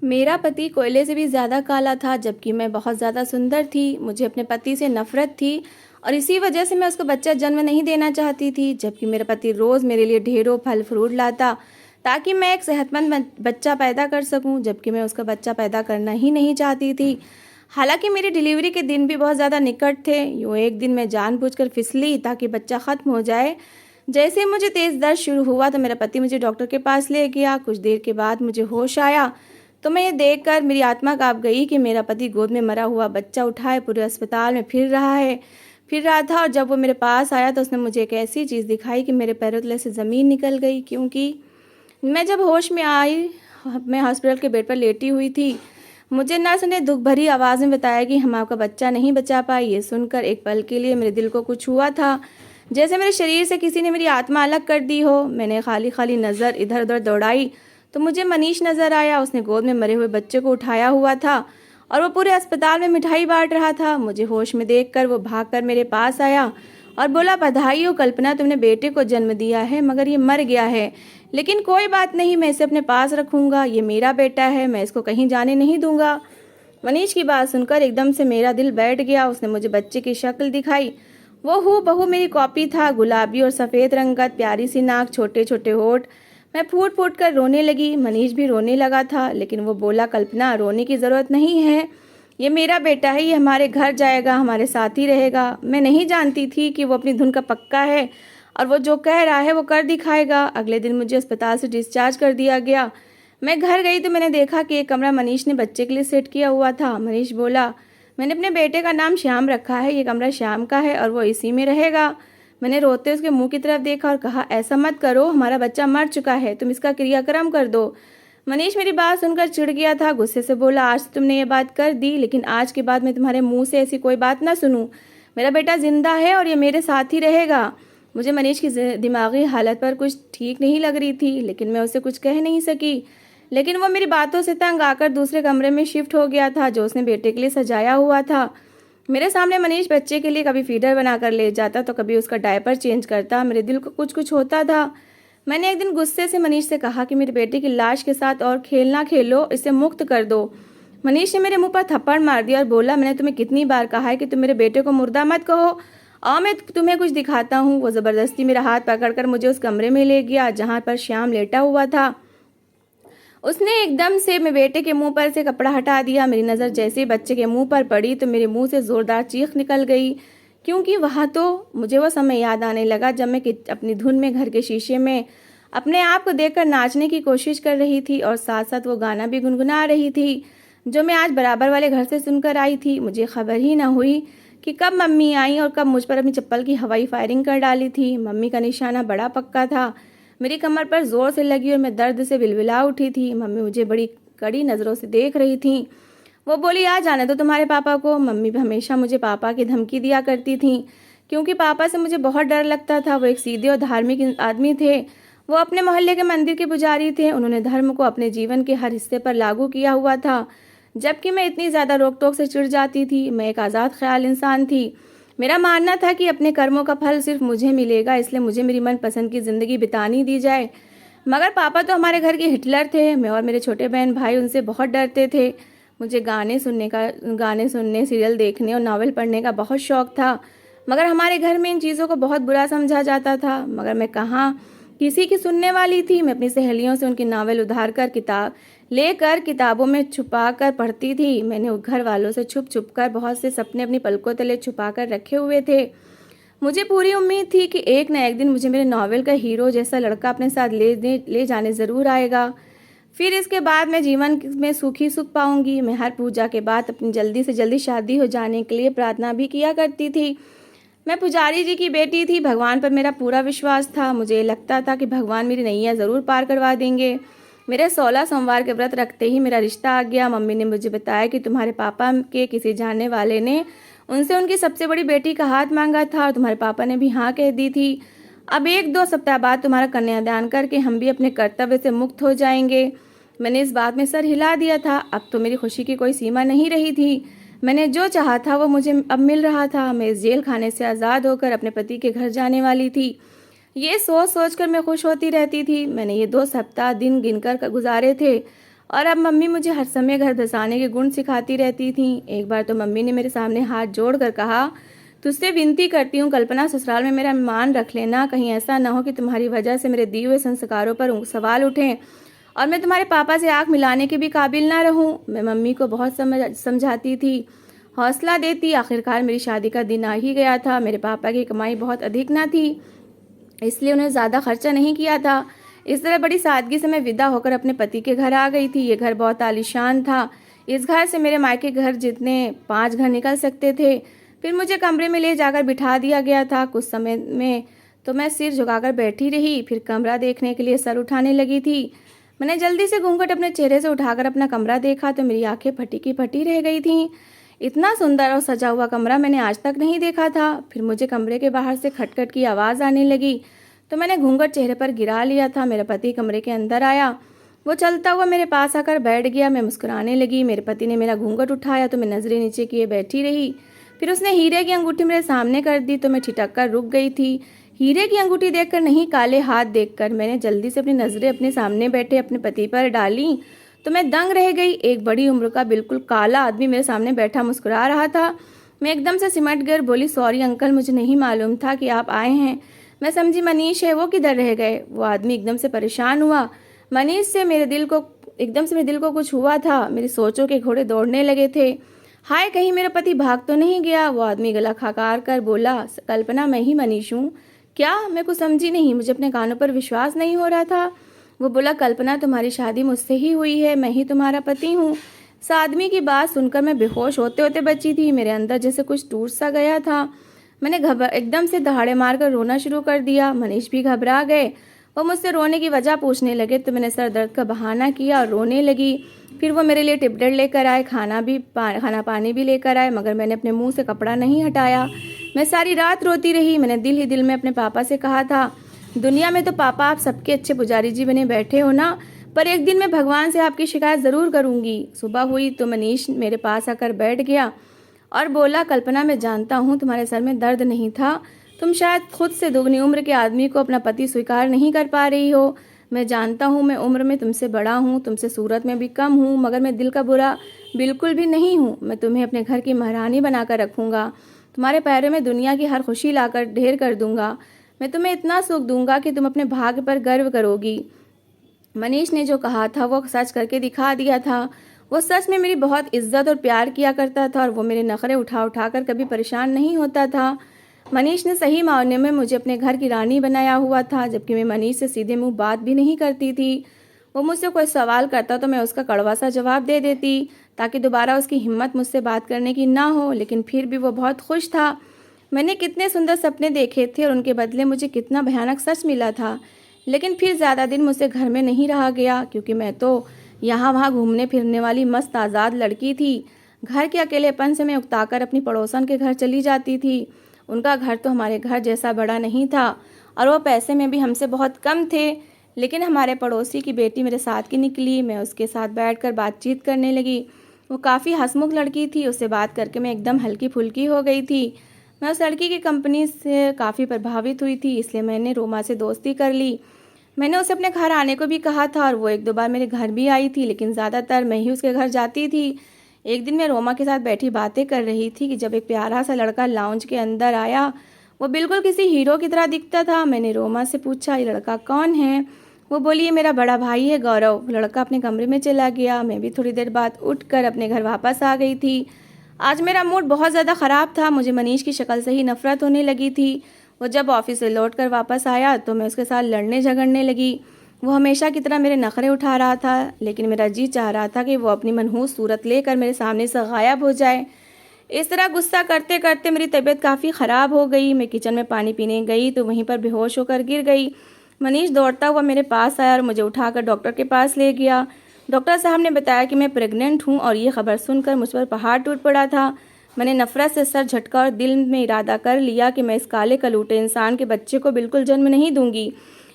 मेरा पति कोयले से भी ज़्यादा काला था, जबकि मैं बहुत ज़्यादा सुंदर थी। मुझे अपने पति से नफ़रत थी और इसी वजह से मैं उसको बच्चा जन्म नहीं देना चाहती थी। जबकि मेरा पति रोज़ मेरे लिए ढेरों फल फ्रूट लाता ताकि मैं एक सेहतमंद बच्चा पैदा कर सकूं, जबकि मैं उसका बच्चा पैदा करना ही नहीं चाहती थी। हालांकि मेरी डिलीवरी के दिन भी बहुत ज़्यादा निकट थे। यूँ एक दिन मैं जानबूझकर फिसली ताकि बच्चा ख़त्म हो जाए। जैसे ही मुझे तेज़ दर्द शुरू हुआ तो मेरा पति मुझे डॉक्टर के पास ले गया। कुछ देर के बाद मुझे होश आया तो मैं ये देखकर मेरी आत्मा काँप गई कि मेरा पति गोद में मरा हुआ बच्चा उठाए पूरे अस्पताल में फिर रहा था। और जब वो मेरे पास आया तो उसने मुझे एक ऐसी चीज़ दिखाई कि मेरे पैरों तले से ज़मीन निकल गई। क्योंकि मैं जब होश में आई, मैं हॉस्पिटल के बेड पर लेटी हुई थी। मुझे नर्स ने दुख भरी आवाज़ में बताया कि हम आपका बच्चा नहीं बचा पाए। ये सुनकर एक पल के लिए मेरे दिल को कुछ हुआ था, जैसे मेरे शरीर से किसी ने मेरी आत्मा अलग कर दी हो। मैंने खाली खाली नज़र इधर उधर दौड़ाई तो मुझे मनीष नज़र आया। उसने गोद में मरे हुए बच्चे को उठाया हुआ था और वो पूरे अस्पताल में मिठाई बांट रहा था। मुझे होश में देखकर वो भागकर मेरे पास आया और बोला, बधाई हो कल्पना, तुमने बेटे को जन्म दिया है मगर ये मर गया है। लेकिन कोई बात नहीं, मैं इसे अपने पास रखूंगा। ये मेरा बेटा है, मैं इसको कहीं जाने नहीं दूंगा। मनीष की बात सुनकर एकदम से मेरा दिल बैठ गया। उसने मुझे बच्चे की शक्ल दिखाई। वो हूबहू मेरी कॉपी था, गुलाबी और सफ़ेद रंगत, प्यारी सी नाक, छोटे छोटे होठ। मैं फूट फूट कर रोने लगी। मनीष भी रोने लगा था, लेकिन वो बोला, कल्पना रोने की ज़रूरत नहीं है, ये मेरा बेटा है, ये हमारे घर जाएगा, हमारे साथ ही रहेगा। मैं नहीं जानती थी कि वो अपनी धुन का पक्का है और वो जो कह रहा है वो कर दिखाएगा। अगले दिन मुझे अस्पताल से डिस्चार्ज कर दिया गया। मैं घर गई तो मैंने देखा कि एक कमरा मनीष ने बच्चे के लिए सेट किया हुआ था। मनीष बोला, मैंने अपने बेटे का नाम श्याम रखा है, ये कमरा श्याम का है और वो इसी में रहेगा। मैंने रोते उसके मुंह की तरफ देखा और कहा, ऐसा मत करो, हमारा बच्चा मर चुका है, तुम इसका क्रियाक्रम कर दो। मनीष मेरी बात सुनकर चिढ़ गया था। गुस्से से बोला, आज तो तुमने ये बात कर दी, लेकिन आज के बाद मैं तुम्हारे मुंह से ऐसी कोई बात ना सुनूं। मेरा बेटा जिंदा है और ये मेरे साथ ही रहेगा। मुझे मनीष की दिमागी हालत पर कुछ ठीक नहीं लग रही थी, लेकिन मैं उसे कुछ कह नहीं सकी। लेकिन वो मेरी बातों से तंग आकर दूसरे कमरे में शिफ्ट हो गया था, जो उसने बेटे के लिए सजाया हुआ था। मेरे सामने मनीष बच्चे के लिए कभी फीडर बनाकर ले जाता तो कभी उसका डायपर चेंज करता। मेरे दिल को कुछ कुछ होता था। मैंने एक दिन गुस्से से मनीष से कहा कि मेरे बेटे की लाश के साथ और खेल ना खेलो, इसे मुक्त कर दो। मनीष ने मेरे मुंह पर थप्पड़ मार दिया और बोला, मैंने तुम्हें कितनी बार कहा है कि तुम मेरे बेटे को मुर्दा मत कहो। आओ मैं तुम्हें कुछ दिखाता हूँ। वो ज़बरदस्ती मेरा हाथ पकड़कर मुझे उस कमरे में ले गया जहाँ पर श्याम लेटा हुआ था। उसने एकदम से मेरे बेटे के मुंह पर से कपड़ा हटा दिया। मेरी नज़र जैसे ही बच्चे के मुंह पर पड़ी तो मेरे मुंह से ज़ोरदार चीख निकल गई, क्योंकि वहाँ तो मुझे वो समय याद आने लगा जब मैं अपनी धुन में घर के शीशे में अपने आप को देखकर नाचने की कोशिश कर रही थी और साथ साथ वो गाना भी गुनगुना रही थी जो मैं आज बराबर वाले घर से सुनकर आई थी। मुझे खबर ही ना हुई कि कब मम्मी आई और कब मुझ पर अपनी चप्पल की हवाई फायरिंग कर डाली थी। मम्मी का निशाना बड़ा पक्का था, मेरी कमर पर जोर से लगी और मैं दर्द से बिलबिला उठी थी। मम्मी मुझे बड़ी कड़ी नज़रों से देख रही थी। वो बोली, आ जाने दो तुम्हारे पापा को। मम्मी भी हमेशा मुझे पापा की धमकी दिया करती थी, क्योंकि पापा से मुझे बहुत डर लगता था। वो एक सीधे और धार्मिक आदमी थे। वो अपने मोहल्ले के मंदिर के पुजारी थे। उन्होंने धर्म को अपने जीवन के हर हिस्से पर लागू किया हुआ था, जबकि मैं इतनी ज़्यादा रोक टोक से चिढ़ जाती थी। मैं एक आज़ाद ख्याल इंसान थी। मेरा मानना था कि अपने कर्मों का फल सिर्फ मुझे मिलेगा, इसलिए मुझे मेरी मनपसंद की ज़िंदगी बितानी दी जाए। मगर पापा तो हमारे घर के हिटलर थे। मैं और मेरे छोटे बहन भाई उनसे बहुत डरते थे। मुझे गाने सुनने, सीरियल देखने और नावल पढ़ने का बहुत शौक़ था, मगर हमारे घर में इन चीज़ों को बहुत बुरा समझा जाता था। मगर मैं कहाँ किसी की सुनने वाली थी। मैं अपनी सहेलियों से उनकी नावल उधार कर किताबों में छुपा कर पढ़ती थी। मैंने घर वालों से छुप छुप कर बहुत से सपने अपनी पलकों तले छुपा कर रखे हुए थे। मुझे पूरी उम्मीद थी कि एक न एक दिन मुझे मेरे नावल का हीरो जैसा लड़का अपने साथ ले जाने ज़रूर आएगा। फिर इसके बाद मैं जीवन में सुख पाऊंगी। मैं हर पूजा के बाद अपनी जल्दी से जल्दी शादी हो जाने के लिए प्रार्थना भी किया करती थी। मैं पुजारी जी की बेटी थी। भगवान पर मेरा पूरा विश्वास था। मुझे लगता था कि भगवान मेरी नैया ज़रूर पार करवा देंगे। मेरे 16 सोमवार के व्रत रखते ही मेरा रिश्ता आ गया। मम्मी ने मुझे बताया कि तुम्हारे पापा के किसी जानने वाले ने उनसे उनकी सबसे बड़ी बेटी का हाथ मांगा था और तुम्हारे पापा ने भी हाँ कह दी थी। अब 1-2 सप्ताह बाद तुम्हारा कन्यादान करके हम भी अपने कर्तव्य से मुक्त हो जाएंगे। मैंने इस बात में सर हिला दिया था। अब तो मेरी खुशी की कोई सीमा नहीं रही थी। मैंने जो चाहा था वो मुझे अब मिल रहा था। मैं इस जेल खाने से आज़ाद होकर अपने पति के घर जाने वाली थी। ये सोच सोच कर मैं खुश होती रहती थी। मैंने ये 2 सप्ताह दिन गिनकर गुजारे थे और अब मम्मी मुझे हर समय घर बसाने के गुण सिखाती रहती थीं। एक बार तो मम्मी ने मेरे सामने हाथ जोड़ कर कहा, तुझसे विनती करती हूँ कल्पना, ससुराल में मेरा मान रख लेना, कहीं ऐसा ना हो कि तुम्हारी वजह से मेरे दिए हुए संस्कारों पर सवाल उठें और मैं तुम्हारे पापा से आँख मिलाने के भी काबिल ना रहूं। मैं मम्मी को बहुत समझाती थी, हौसला देती। आखिरकार मेरी शादी का दिन आ ही गया था। मेरे पापा की कमाई बहुत अधिक ना थी, इसलिए उन्हें ज़्यादा खर्चा नहीं किया था। इस तरह बड़ी सादगी से मैं विदा होकर अपने पति के घर आ गई थी। ये घर बहुत आलीशान था। इस घर से मेरे मायके घर जितने 5 घर निकल सकते थे। फिर मुझे कमरे में ले जाकर बिठा दिया गया था। कुछ समय में तो मैं सिर झुकाकर बैठी रही, फिर कमरा देखने के लिए सर उठाने लगी थी। मैंने जल्दी से घूंघट अपने चेहरे से उठाकर अपना कमरा देखा तो मेरी आंखें फटी की फटी रह गई थीं। इतना सुंदर और सजा हुआ कमरा मैंने आज तक नहीं देखा था। फिर मुझे कमरे के बाहर से खटखट की आवाज़ आने लगी तो मैंने घूंघट चेहरे पर गिरा लिया था। मेरा पति कमरे के अंदर आया। वो चलता हुआ मेरे पास आकर बैठ गया। मैं मुस्कुराने लगी। मेरे पति ने मेरा घूंघट उठाया तो मैं नजरें नीचे किए बैठी रही। फिर उसने हीरे की अंगूठी मेरे सामने कर दी तो मैं ठिठक कर रुक गई थी। हीरे की अंगूठी देखकर नहीं, काले हाथ देखकर। मैंने जल्दी से अपनी नजरें अपने सामने बैठे अपने पति पर डाली तो मैं दंग रह गई। एक बड़ी उम्र का बिल्कुल काला आदमी मेरे सामने बैठा मुस्कुरा रहा था। मैं एकदम से सिमट कर बोली, सॉरी अंकल, मुझे नहीं मालूम था कि आप आए हैं। मैं समझी मनीष है, वो किधर रह गए। वो आदमी एकदम से परेशान हुआ। मनीष से मेरे दिल को कुछ हुआ था। मेरी सोचों के घोड़े दौड़ने लगे थे। हाय, कहीं मेरा पति भाग तो नहीं गया। वो आदमी गला खकार कर बोला, कल्पना, मैं ही मनीष हूँ। क्या? मैं कुछ समझी नहीं। मुझे अपने कानों पर विश्वास नहीं हो रहा था। वो बोला, कल्पना, तुम्हारी शादी मुझसे ही हुई है, मैं ही तुम्हारा पति हूँ। इस आदमी की बात सुनकर मैं बेहोश होते होते बची थी। मेरे अंदर जैसे कुछ टूट सा गया था। मैंने एकदम से दहाड़े मारकर रोना शुरू कर दिया। मनीष भी घबरा गए। वो मुझसे रोने की वजह पूछने लगे तो मैंने सर दर्द का बहाना किया और रोने लगी। फिर वो मेरे लिए टिबलेट लेकर आए, खाना पानी भी लेकर आए, मगर मैंने अपने मुंह से कपड़ा नहीं हटाया। मैं सारी रात रोती रही। मैंने दिल ही दिल में अपने पापा से कहा था, दुनिया में तो पापा आप सबके अच्छे पुजारी जी बने बैठे हो ना, पर एक दिन मैं भगवान से आपकी शिकायत ज़रूर करूँगी। सुबह हुई तो मनीष मेरे पास आकर बैठ गया और बोला, कल्पना, मैं जानता हूँ तुम्हारे सर में दर्द नहीं था। तुम शायद खुद से दोगुनी उम्र के आदमी को अपना पति स्वीकार नहीं कर पा रही हो। मैं जानता हूँ मैं उम्र में तुमसे बड़ा हूँ, तुमसे सूरत में भी कम हूँ, मगर मैं दिल का बुरा बिल्कुल भी नहीं हूँ। मैं तुम्हें अपने घर की महारानी बनाकर रखूँगा। तुम्हारे पैरों में दुनिया की हर खुशी लाकर ढेर कर दूंगा। मैं तुम्हें इतना सुख दूंगा कि तुम अपने भाग्य पर गर्व करोगी। मनीष ने जो कहा था वो सच करके दिखा दिया था। वो सच में मेरी बहुत इज्जत और प्यार किया करता था और वो मेरे नखरे उठा उठा कर कभी परेशान नहीं होता था। मनीष ने सही मायने में मुझे अपने घर की रानी बनाया हुआ था, जबकि मैं मनीष से सीधे मुंह बात भी नहीं करती थी। वो मुझसे कोई सवाल करता तो मैं उसका कड़वा सा जवाब दे देती ताकि दोबारा उसकी हिम्मत मुझसे बात करने की ना हो, लेकिन फिर भी वो बहुत खुश था। मैंने कितने सुंदर सपने देखे थे और उनके बदले मुझे कितना भयानक सच मिला था। लेकिन फिर ज़्यादा दिन मुझसे घर में नहीं रहा गया, क्योंकि मैं तो यहाँ वहाँ घूमने फिरने वाली मस्त आज़ाद लड़की थी। घर के अकेलेपन से मैं उकताकर अपनी पड़ोसन के घर चली जाती थी। उनका घर तो हमारे घर जैसा बड़ा नहीं था और वो पैसे में भी हमसे बहुत कम थे, लेकिन हमारे पड़ोसी की बेटी मेरे साथ की निकली। मैं उसके साथ बैठकर बातचीत करने लगी। वो काफ़ी हंसमुख लड़की थी। उससे बात करके मैं एकदम हल्की फुल्की हो गई थी। मैं उस लड़की की कंपनी से काफ़ी प्रभावित हुई थी, इसलिए मैंने रोमा से दोस्ती कर ली। मैंने उसे अपने घर आने को भी कहा था और वो 1-2 बार मेरे घर भी आई थी, लेकिन ज़्यादातर मैं ही उसके घर जाती थी। एक दिन मैं रोमा के साथ बैठी बातें कर रही थी कि जब एक प्यारा सा लड़का लाउंज के अंदर आया। वो बिल्कुल किसी हीरो की तरह दिखता था। मैंने रोमा से पूछा, ये लड़का कौन है? वो बोली, ये मेरा बड़ा भाई है गौरव। लड़का अपने कमरे में चला गया। मैं भी थोड़ी देर बाद उठकर अपने घर वापस आ गई थी। आज मेरा मूड बहुत ज़्यादा ख़राब था। मुझे मनीष की शक्ल से ही नफरत होने लगी थी। वो जब ऑफिस से लौट कर वापस आया तो मैं उसके साथ लड़ने झगड़ने लगी। वो हमेशा की तरह मेरे नखरे उठा रहा था, लेकिन मेरा जी चाह रहा था कि वो अपनी मनहूस सूरत लेकर मेरे सामने से गायब हो जाए। इस तरह गुस्सा करते करते मेरी तबीयत काफ़ी ख़राब हो गई। मैं किचन में पानी पीने गई तो वहीं पर बेहोश होकर गिर गई। मनीष दौड़ता हुआ मेरे पास आया और मुझे उठाकर डॉक्टर के पास ले गया। डॉक्टर साहब ने बताया कि मैं प्रेग्नेंट हूँ और ये खबर सुनकर मुझ पर पहाड़ टूट पड़ा था। मैंने नफरत से सर झटका और दिल में इरादा कर लिया कि मैं इस काले कलूटे इंसान के बच्चे को बिल्कुल जन्म नहीं दूंगी।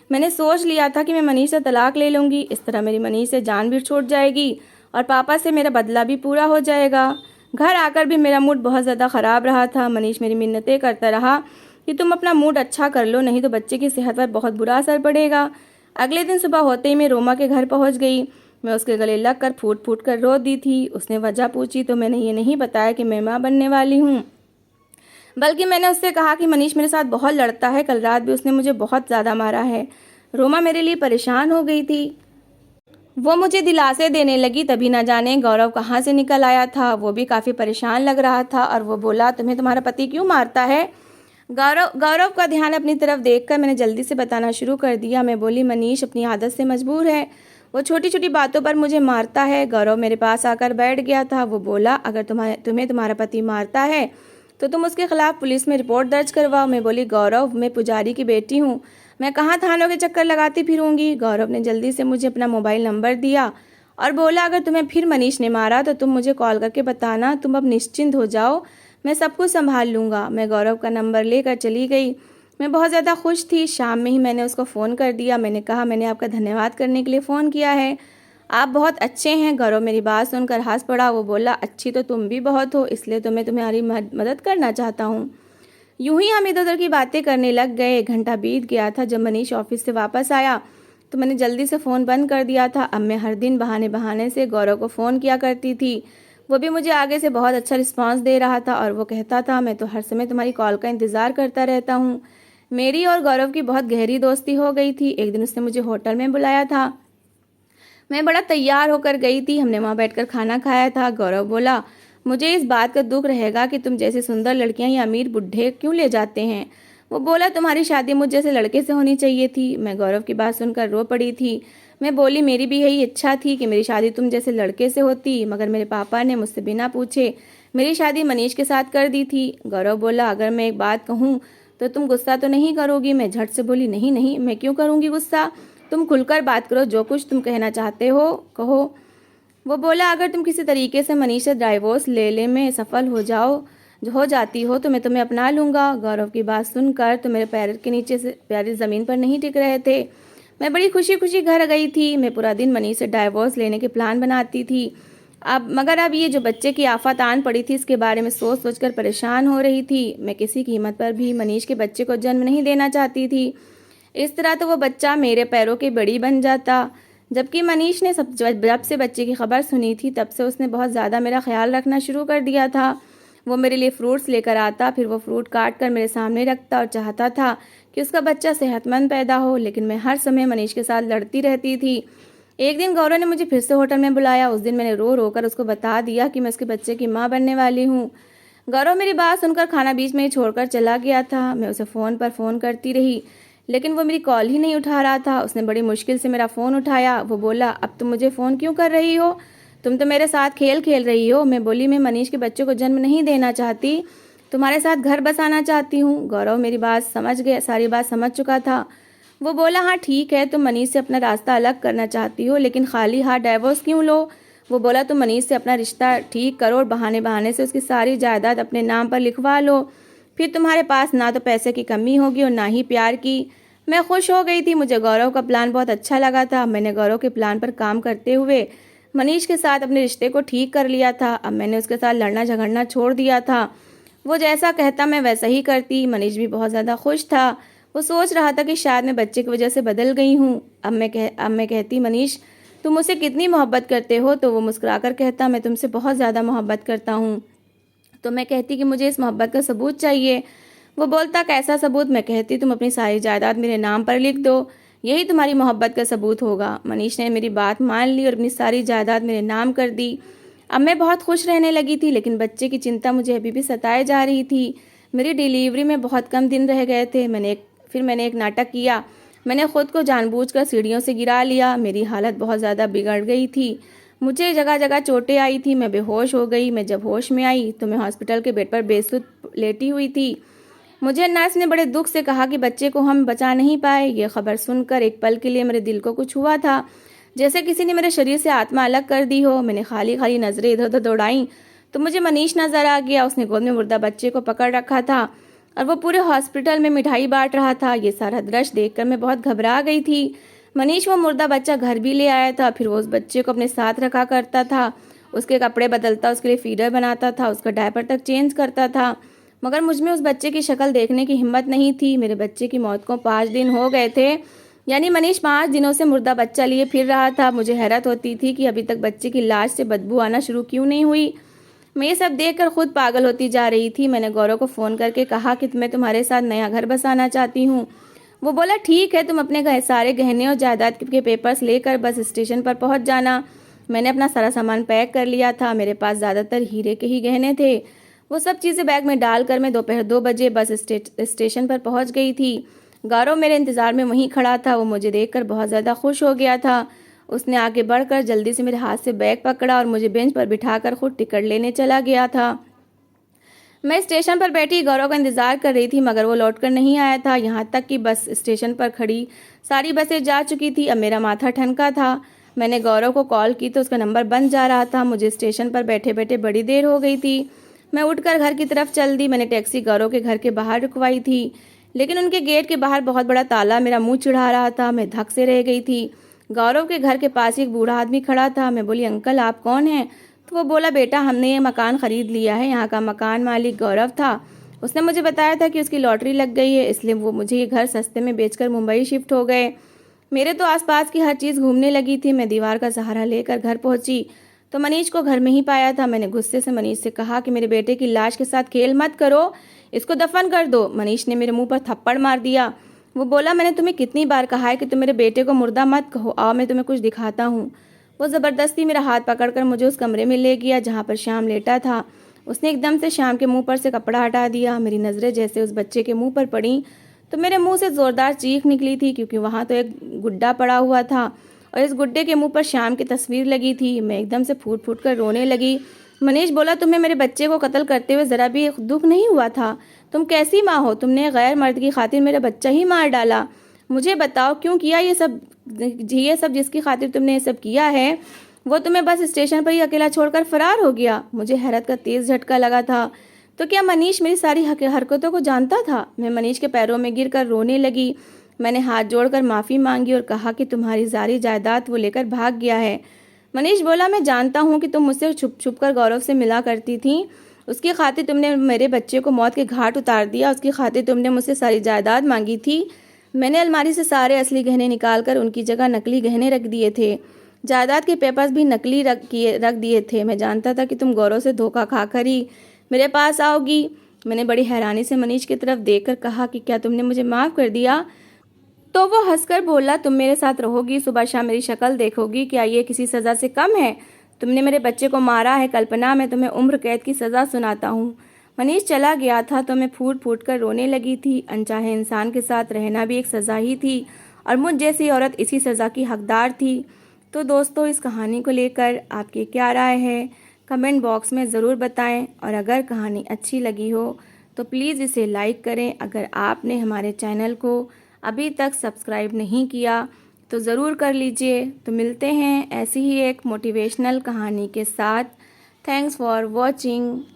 मैंने सोच लिया था कि मैं मनीष से तलाक ले लूँगी। इस तरह मेरी मनीष से जान भी छूट जाएगी और पापा से मेरा बदला भी पूरा हो जाएगा। घर आकर भी मेरा मूड बहुत ज़्यादा ख़राब रहा था। मनीष मेरी मिन्नतें करता रहा कि तुम अपना मूड अच्छा कर लो, नहीं तो बच्चे की सेहत पर बहुत बुरा असर पड़ेगा। अगले दिन सुबह होते ही मैं रोमा के घर पहुंच गई। मैं उसके गले लग कर फूट फूट कर रो दी थी। उसने वजह पूछी तो मैंने ये नहीं बताया कि मैं माँ बनने वाली हूँ, बल्कि मैंने उससे कहा कि मनीष मेरे साथ बहुत लड़ता है, कल रात भी उसने मुझे बहुत ज़्यादा मारा है। रोमा मेरे लिए परेशान हो गई थी। वो मुझे दिलासे देने लगी। तभी न जाने गौरव कहाँ से निकल आया था। वो भी काफ़ी परेशान लग रहा था और वो बोला, तुम्हें तुम्हारा पति क्यों मारता है? गौरव का ध्यान अपनी तरफ देखकर मैंने जल्दी से बताना शुरू कर दिया। मैं बोली, मनीष अपनी आदत से मजबूर है, वो छोटी छोटी बातों पर मुझे मारता है। गौरव मेरे पास आकर बैठ गया था। वो बोला, अगर तुम्हें तुम्हारा पति मारता है तो तुम उसके खिलाफ पुलिस में रिपोर्ट दर्ज करवाओ। मैं बोली, गौरव मैं पुजारी की बेटी हूँ, मैं कहाँ थानों के चक्कर लगाती फिरूंगी। गौरव ने जल्दी से मुझे अपना मोबाइल नंबर दिया और बोला, अगर तुम्हें फिर मनीष ने मारा तो तुम मुझे कॉल करके बताना। तुम अब निश्चिंत हो जाओ, मैं सब कुछ संभाल लूँगा। मैं गौरव का नंबर लेकर चली गई। मैं बहुत ज़्यादा खुश थी। शाम में ही मैंने उसको फ़ोन कर दिया। मैंने कहा, मैंने आपका धन्यवाद करने के लिए फ़ोन किया है, आप बहुत अच्छे हैं। गौरव मेरी बात सुनकर हंस पड़ा। वो बोला, अच्छी तो तुम भी बहुत हो, इसलिए तो मैं तुम्हारी मदद करना चाहता हूँ। यूं ही हम इधर उधर की बातें करने लग गए। 1 घंटा बीत गया था। जब मनीष ऑफिस से वापस आया तो मैंने जल्दी से फ़ोन बंद कर दिया था। अब मैं हर दिन बहाने बहाने से गौरव को फ़ोन किया करती थी। वो भी मुझे आगे से बहुत अच्छा रिस्पांस दे रहा था और वो कहता था, मैं तो हर समय तुम्हारी कॉल का इंतज़ार करता रहता हूँ। मेरी और गौरव की बहुत गहरी दोस्ती हो गई थी। एक दिन उसने मुझे होटल में बुलाया था। मैं बड़ा तैयार होकर गई थी। हमने वहाँ बैठकर खाना खाया था। गौरव बोला, मुझे इस बात का दुख रहेगा कि तुम जैसी सुंदर लड़कियां ये अमीर बुढ़े क्यों ले जाते हैं। वो बोला, तुम्हारी शादी मुझ जैसे लड़के से होनी चाहिए थी। मैं गौरव की बात सुनकर रो पड़ी थी। मैं बोली, मेरी भी यही इच्छा थी कि मेरी शादी तुम जैसे लड़के से होती, मगर मेरे पापा ने मुझसे बिना पूछे मेरी शादी मनीष के साथ कर दी थी। गौरव बोला, अगर मैं एक बात कहूँ तो तुम गुस्सा तो नहीं करोगी? मैं झट से बोली, नहीं नहीं, मैं क्यों करूँगी गुस्सा, तुम खुलकर बात करो, जो कुछ तुम कहना चाहते हो कहो। वो बोला, अगर तुम किसी तरीके से मनीष से डाइवोर्स ले में सफल हो जाती हो तो मैं तुम्हें अपना लूँगा। गौरव की बात सुनकर तो मेरे पैर के नीचे से पैर ज़मीन पर नहीं टिक रहे थे। मैं बड़ी खुशी खुशी घर गई थी। मैं पूरा दिन मनीष से डाइवोर्स लेने के प्लान बनाती थी। मगर अब ये जो बच्चे की आफत आन पड़ी थी, इसके बारे में सोच सोच कर परेशान हो रही थी। मैं किसी कीमत पर भी मनीष के बच्चे को जन्म नहीं देना चाहती थी। इस तरह तो वो बच्चा मेरे पैरों की बड़ी बन जाता। जबकि मनीष ने जब से बच्चे की खबर सुनी थी तब से उसने बहुत ज़्यादा मेरा ख्याल रखना शुरू कर दिया था। वो मेरे लिए फ्रूट्स लेकर आता, फिर वो फ्रूट काट कर मेरे सामने रखता और चाहता था कि उसका बच्चा सेहतमंद पैदा हो। लेकिन मैं हर समय मनीष के साथ लड़ती रहती थी। एक दिन गौरव ने मुझे फिर से होटल में बुलाया। उस दिन मैंने रो रो कर उसको बता दिया कि मैं उसके बच्चे की माँ बनने वाली हूँ। गौरव मेरी बात सुनकर खाना बीच में ही छोड़कर चला गया था। मैं उसे फ़ोन करती रही, लेकिन वो मेरी कॉल ही नहीं उठा रहा था। उसने बड़ी मुश्किल से मेरा फ़ोन उठाया। वो बोला, अब तुम मुझे फ़ोन क्यों कर रही हो, तुम तो मेरे साथ खेल खेल रही हो। मैं बोली, मैं मनीष के बच्चे को जन्म नहीं देना चाहती, तुम्हारे साथ घर बसाना चाहती हूँ। गौरव मेरी बात समझ गया, सारी बात समझ चुका था। वो बोला, हाँ ठीक है, तुम मनीष से अपना रास्ता अलग करना चाहती हो, लेकिन खाली हाथ डाइवोर्स क्यों लो। वो बोला, तुम मनीष से अपना रिश्ता ठीक करो और बहाने बहाने से उसकी सारी जायदाद अपने नाम पर लिखवा लो, फिर तुम्हारे पास ना तो पैसे की कमी होगी और ना ही प्यार की। मैं खुश हो गई थी। मुझे गौरव का प्लान बहुत अच्छा लगा था। मैंने गौरव के प्लान पर काम करते हुए मनीष के साथ अपने रिश्ते को ठीक कर लिया था। अब मैंने उसके साथ लड़ना झगड़ना छोड़ दिया था। वो जैसा कहता मैं वैसा ही करती। मनीष भी बहुत ज़्यादा खुश था। वो सोच रहा था कि शायद मैं बच्चे की वजह से बदल गई हूँ। अब मैं कहती, मनीष तुम मुझसे कितनी मोहब्बत करते हो? तो वो मुस्कुराकर कहता, मैं तुमसे बहुत ज़्यादा मोहब्बत करता हूँ। तो मैं कहती कि मुझे इस मोहब्बत का सबूत चाहिए। वो बोलता, कैसा सबूत? मैं कहती, तुम अपनी सारी जायदाद मेरे नाम पर लिख दो, यही तुम्हारी मोहब्बत का सबूत होगा। मनीष ने मेरी बात मान ली और अपनी सारी जायदाद मेरे नाम कर दी। अब मैं बहुत खुश रहने लगी थी, लेकिन बच्चे की चिंता मुझे अभी भी सताए जा रही थी। मेरी डिलीवरी में बहुत कम दिन रह गए थे। फिर मैंने एक नाटक किया। मैंने खुद को जानबूझकर सीढ़ियों से गिरा लिया। मेरी हालत बहुत ज़्यादा बिगड़ गई थी। मुझे जगह जगह चोटें आई थी। मैं बेहोश हो गई। मैं जब होश में आई तो मैं हॉस्पिटल के बेड पर बेसुध लेटी हुई थी। मुझे नर्स ने बड़े दुख से कहा कि बच्चे को हम बचा नहीं पाए। ये खबर सुनकर एक पल के लिए मेरे दिल को कुछ हुआ था, जैसे किसी ने मेरे शरीर से आत्मा अलग कर दी हो। मैंने खाली खाली नजरें इधर उधर दौड़ाई तो मुझे मनीष नजर आ गया। उसने गोद में मुर्दा बच्चे को पकड़ रखा था और वो पूरे हॉस्पिटल में मिठाई बांट रहा था। ये सारा दृश्य देखकर मैं बहुत घबरा गई थी। मनीष वो मुर्दा बच्चा घर भी ले आया था। फिर वो उस बच्चे को अपने साथ रखा करता था, उसके कपड़े बदलता, उसके लिए फीडर बनाता था, उसका डायपर तक चेंज करता था। मगर मुझ में उस बच्चे की शक्ल देखने की हिम्मत नहीं थी। मेरे बच्चे की मौत को 5 दिन हो गए थे। यानी मनीष 5 दिनों से मुर्दा बच्चा लिए फिर रहा था। मुझे हैरत होती थी कि अभी तक बच्चे की लाश से बदबू आना शुरू क्यों नहीं हुई। मैं ये सब देखकर खुद पागल होती जा रही थी। मैंने गौरव को फ़ोन करके कहा कि मैं तुम्हारे साथ नया घर बसाना चाहती हूँ। वो बोला ठीक है, तुम अपने सारे गहने और जायदाद के पेपर्स लेकर बस स्टेशन पर पहुँच जाना। मैंने अपना सारा सामान पैक कर लिया था। मेरे पास ज़्यादातर हीरे के ही गहने थे। वो सब चीज़ें बैग में डालकर मैं दोपहर 2 बजे बस स्टेशन पर पहुँच गई थी। गौरव मेरे इंतज़ार में वहीं खड़ा था। वो मुझे देखकर बहुत ज़्यादा खुश हो गया था। उसने आगे बढ़कर जल्दी से मेरे हाथ से बैग पकड़ा और मुझे बेंच पर बिठाकर खुद टिकट लेने चला गया था। मैं स्टेशन पर बैठी गौरव का इंतज़ार कर रही थी, मगर वो लौटकर नहीं आया था। यहाँ तक कि बस स्टेशन पर खड़ी सारी बसें जा चुकी थी। अब मेरा माथा ठनका था। मैंने गौरव को कॉल की तो उसका नंबर बंद जा रहा था। मुझे स्टेशन पर बैठे बैठे बड़ी देर हो गई थी। मैं उठकर घर की तरफ चल दी। मैंने टैक्सी गौरव के घर के बाहर रुकवाई थी, लेकिन उनके गेट के बाहर बहुत बड़ा ताला मेरा मुंह चिढ़ा रहा था। मैं धक से रह गई थी। गौरव के घर के पास एक बूढ़ा आदमी खड़ा था। मैं बोली, अंकल आप कौन हैं? तो वो बोला, बेटा हमने ये मकान ख़रीद लिया है। यहाँ का मकान मालिक गौरव था। उसने मुझे बताया था कि उसकी लॉटरी लग गई है, इसलिए वो मुझे ये घर सस्ते में बेचकर मुंबई शिफ्ट हो गए। मेरे तो आसपास की हर चीज़ घूमने लगी थी। मैं दीवार का सहारा लेकर घर पहुंची तो मनीष को घर में ही पाया था। मैंने गुस्से से मनीष से कहा कि मेरे बेटे की लाश के साथ खेल मत करो, इसको दफन कर दो। मनीष ने मेरे मुंह पर थप्पड़ मार दिया। वो बोला, मैंने तुम्हें कितनी बार कहा है कि तुम मेरे बेटे को मुर्दा मत कहो, आओ मैं तुम्हें कुछ दिखाता हूँ। वो ज़बरदस्ती मेरा हाथ पकड़कर मुझे उस कमरे में ले गया जहाँ पर श्याम लेटा था। उसने एकदम से श्याम के मुंह पर से कपड़ा हटा दिया। मेरी नज़रें जैसे उस बच्चे के मुंह पर पड़ी तो मेरे मुंह से ज़ोरदार चीख निकली थी, क्योंकि वहाँ तो एक गुड्डा पड़ा हुआ था और इस गुड्डे के मुंह पर श्याम की तस्वीर लगी थी। मैं एकदम से फूट फूट कर रोने लगी। मनीष बोला, तुम्हें मेरे बच्चे को कत्ल करते हुए ज़रा भी दुख नहीं हुआ था? तुम कैसी माँ हो? तुमने गैर मर्द की खातिर मेरा बच्चा ही मार डाला। मुझे बताओ क्यों किया ये सब? जिसकी खातिर तुमने ये सब किया है वो तुम्हें बस स्टेशन पर ही अकेला छोड़कर फरार हो गया। मुझे हैरत का तेज़ झटका लगा था। तो क्या मनीष मेरी सारी हरकतों को जानता था? मैं मनीष के पैरों में गिरकर रोने लगी। मैंने हाथ जोड़कर माफ़ी मांगी और कहा कि तुम्हारी सारी जायदाद वो लेकर भाग गया है। मनीष बोला, मैं जानता हूँ कि तुम मुझसे छुप छुप कर गौरव से मिला करती थी। उसकी खातिर तुमने मेरे बच्चे को मौत के घाट उतार दिया। उसकी खातिर तुमने मुझसे सारी जायदाद मांगी थी। मैंने अलमारी से सारे असली गहने निकालकर उनकी जगह नकली गहने रख दिए थे। जायदाद के पेपर्स भी नकली रख दिए थे। मैं जानता था कि तुम गौरव से धोखा खाकर ही मेरे पास आओगी। मैंने बड़ी हैरानी से मनीष की तरफ देखकर कहा कि क्या तुमने मुझे माफ़ कर दिया? तो वो हंसकर बोला, तुम मेरे साथ रहोगी, सुबह शाम मेरी शक्ल देखोगी, क्या ये किसी सज़ा से कम है? तुमने मेरे बच्चे को मारा है, कल्पना मैं तुम्हें उम्र कैद की सज़ा सुनाता हूँ। मनीष चला गया था तो मैं फूट फूट कर रोने लगी थी। अनचाहे इंसान के साथ रहना भी एक सज़ा ही थी और मुझ जैसी औरत इसी सज़ा की हकदार थी। तो दोस्तों, इस कहानी को लेकर आपकी क्या राय है कमेंट बॉक्स में ज़रूर बताएं, और अगर कहानी अच्छी लगी हो तो प्लीज़ इसे लाइक करें। अगर आपने हमारे चैनल को अभी तक सब्सक्राइब नहीं किया तो ज़रूर कर लीजिए। तो मिलते हैं ऐसी ही एक मोटिवेशनल कहानी के साथ। Thanks for watching.